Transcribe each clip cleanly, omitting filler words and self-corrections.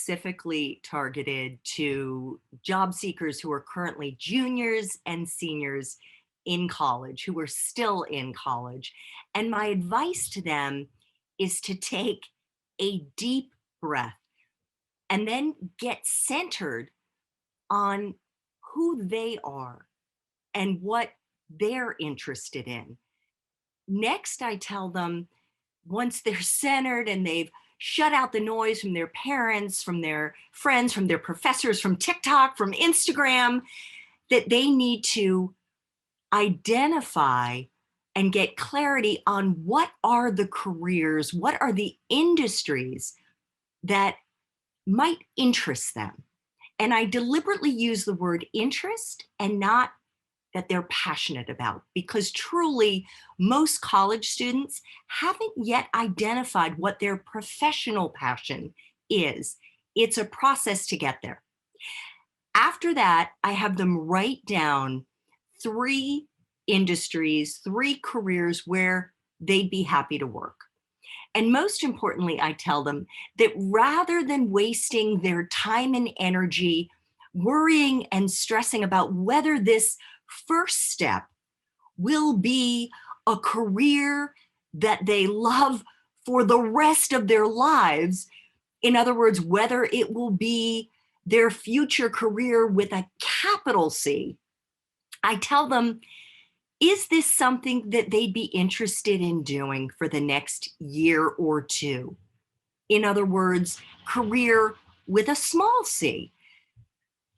specifically targeted to job seekers who are currently juniors and seniors in college, who are still in college. And my advice to them is to take a deep breath and then get centered on who they are and what they're interested in. Next, I tell them, once they're centered and they've shut out the noise from their parents, from their friends, from their professors, from TikTok, from Instagram, that they need to identify and get clarity on what are the careers, what are the industries that might interest them. And I deliberately use the word interest and not that they're passionate about, because truly most college students haven't yet identified what their professional passion is. It's a process to get there. After that, I have them write down 3 industries, 3 careers where they'd be happy to work. And most importantly, I tell them that rather than wasting their time and energy worrying and stressing about whether this first step will be a career that they love for the rest of their lives, in other words, whether it will be their future career with a capital C, I tell them, is this something that they'd be interested in doing for the next year or two? In other words, career with a small c.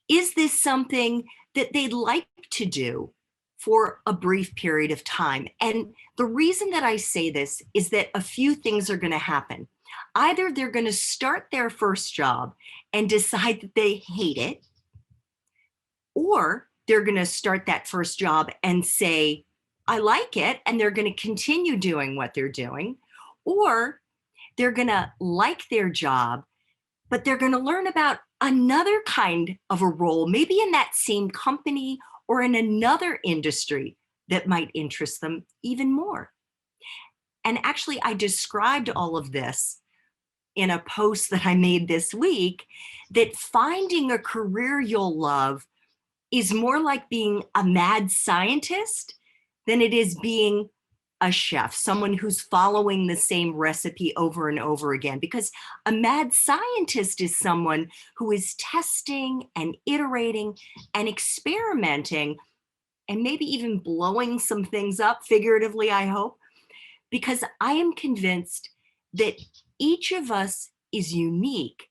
Is this something that they'd like to do for a brief period of time? And the reason that I say this is that a few things are going to happen. Either they're going to start their first job and decide that they hate it, or they're going to start that first job and say, I like it, and they're going to continue doing what they're doing, or they're going to like their job, but they're going to learn about another kind of a role, maybe in that same company or in another industry that might interest them even more. And actually, I described all of this in a post that I made this week, that finding a career you'll love is more like being a mad scientist than it is being a chef, someone who's following the same recipe over and over again. Because a mad scientist is someone who is testing and iterating and experimenting and maybe even blowing some things up, figuratively, I hope, because I am convinced that each of us is unique.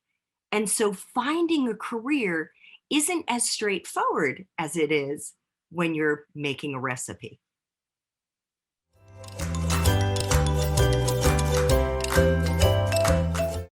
And so finding a career isn't as straightforward as it is when you're making a recipe.